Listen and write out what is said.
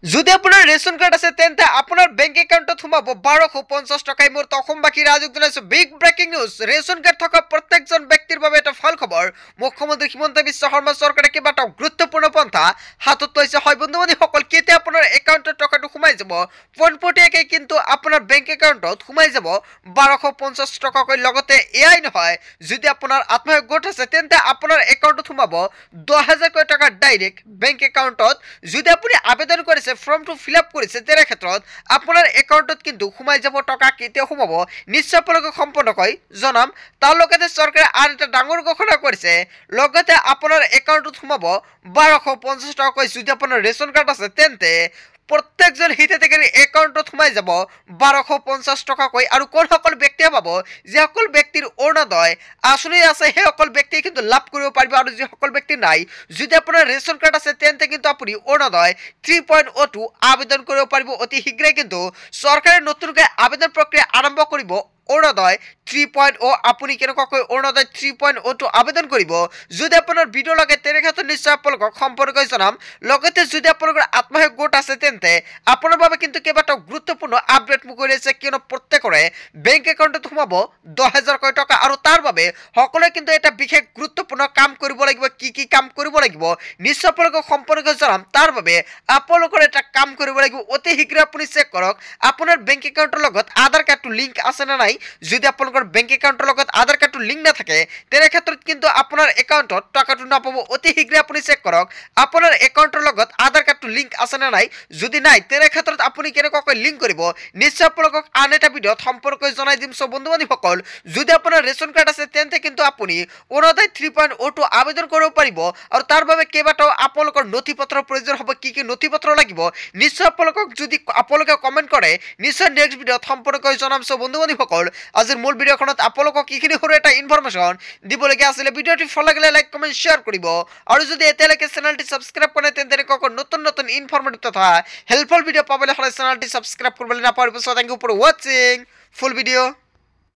যদি আপোনাৰ ration card আছে তেন্তে আপোনাৰ বেংক একাউণ্টত সোমাব 1250 টকাই মোৰ অসম বাকী ৰাজ্যক জনাইছো big breaking news ration card থকা প্ৰত্যেকজন ব্যক্তিৰ বাবে এটা ভাল খবৰ মুখ্যমন্ত্ৰী হিমন্ত বিশ্ব শৰ্মা চৰকাৰে কেইবাটাও গুৰুত্বপূৰ্ণ পন্থা হাতত লৈছে হয় বন্ধু-বান্ধৱীসকল কেতিয়া আপোনাৰ একাউণ্টত টকাটো সোমাই যাব পোনপটীয়াকৈ কিন্তু আপোনাৰ বেংক একাউণ্টত সোমাই যাব 1250 টকাকৈ লগতে এয়াই নহয় যদি আপোনাৰ আত্মসহায়ক গোট আছে তেন্তে আপোনাৰ একাউণ্টত সোমাব 10000 টকা ডাইৰেক্ট বেংক একাউণ্টত যদি আপুনি আবেদন কৰিছে ফৰ্মটো ফিল আপ কৰিছে তেনে ক্ষেত্ৰত আপোনাৰ একাউণ্টত কিন্তু সোমাই যাব টকা কেতিয়া সোমাব নিশ্চয় আপোনালোকক সম্পূৰ্ণকৈ জনাম তাৰ লগতে চৰকাৰে আৰু এটা ডাঙৰ ঘোষণা কৰিছে লগতে আপোনাৰ একাউণ্টত সোমাব 1250 টকাকৈ যদি আপোনাৰ ৰেচন কাৰ্ড আছে তেন্তে প্ৰত্যেকজন হিতাধিকাৰীৰ একাউণ্টত সোমাই যাব 1250 টকাকৈ আৰু কোন সকল ব্যক্তিয়ে পাব যিসকল ব্যক্তিৰ অৰুণোদয় আঁচনি আছে সেই সকল ব্যক্তিয়ে কিন্তু লাভ কৰিব পাৰিব আৰু যিসকল ব্যক্তি নাই যদি আপোনাৰ ৰেচন কাৰ্ড আছে তেন্তে কিন্তু আপুনি অৰুণোদয় 3.02 আবেদন কৰিব পাৰিব অতি শীঘ্ৰে কিন্তু চৰকাৰে নতুনকৈ আবেদন প্ৰক্ৰিয়া আৰম্ভ কৰিব অৰুণোদয় 3.0 আপুনি কেনেকৈ অৰুণোদয় 3.0 আবেদন কৰিব যদি আপোনাৰ ভিডিও লাগে তেনে ক্ষেত্ৰত নিশ্চয় আপোনালোকক সম্পৰ্কে জনাম লগতে যদি আপোনালোকৰ আত্মসহায়ক গোট আছে তেন্তে আপোনাৰ বাবে কিন্তু কেইবাটাও গুৰুত্বপূৰ্ণ আপডেট মোক কৰিছে কিয়নো প্ৰত্যেকৰে বেংক একাউণ্টত সোমাব 10000 টকা আৰু তাৰ বাবে সকলোৱে কিন্তু এটা বিশেষ গুৰুত্বপূৰ্ণ কাম কৰিব লাগিব কি কাম কৰিব লাগিব নিশ্চয় আপোনালোকক সম্পৰ্কে জনাম তাৰ বাবে আপোনালোকৰ এটা কাম কৰিব লাগিব অতি শীঘ্ৰে আপুনি চেক কৰক আপোনাৰ বেংক একাউণ্টৰ লগত আধাৰ কাৰ্ডটো লিংক আছে না নাই যদি আপোনালোকৰ বেংক একাউণ্টৰ লগত আধাৰ কাৰ্ডটো লিংক নাথাকে তেনে ক্ষেত্ৰত কিন্তু আপোনাৰ একাউণ্টত টকাটো নাপাব অতি শীঘ্ৰে আপুনি চেক কৰক আপোনাৰ একাউণ্টৰ লগত আধাৰ কাৰ্ডটো লিংক আছে না নাই যদি নাই তেনে ক্ষেত্ৰত আপুনি কেনেকৈ লিংক কৰিব নিশ্চয় আপোনালোকক আন এটা ভিডিঅ'ত সম্পৰ্কে জনাই দিম সব বন্ধু-বান্ধৱীসকল যদি আপোনাৰ ৰেচন কাৰ্ড আছে তেন্তে কিন্তু আপুনি অৰুণোদয় 3.02 আবেদন কৰিব পাৰিব আৰু তাৰ বাবে কেইবাটাও আপোনালোকৰ নথিপত্ৰৰ প্ৰয়োজন হ'ব কি নথিপত্ৰ লাগিব নিশ্চয় আপোনালোকক যদি আপোনালোকে কমেন্ট কৰে নিশ্চয় নেক্সট ভিডিঅ'ত সম্পৰ্কে জনাম সব বন্ধু-বান্ধৱীসকল আজিৰ মূল ভিডিঅ'খনত আপোনালোকক কিখিনি সৰু এটা ইনফৰমেশ্যন দিবলগীয়া আছিল ভিডিঅ'টি ভাল লাগিলে লাইক কমেন্ট শ্বেয়াৰ কৰিব আৰু যদি এতিয়ালৈকে চেনেলটি সাবস্ক্ৰাইব কৰা নাই তেন্তে নতুন নতুন ইনফৰমেটিভ তথা হেল্পফুল ভিডিঅ' পাবলৈ হ'লে চেনেলটি সাবস্ক্ৰাইব কৰিবলৈ নাপাহৰিব so thank you for watching full video'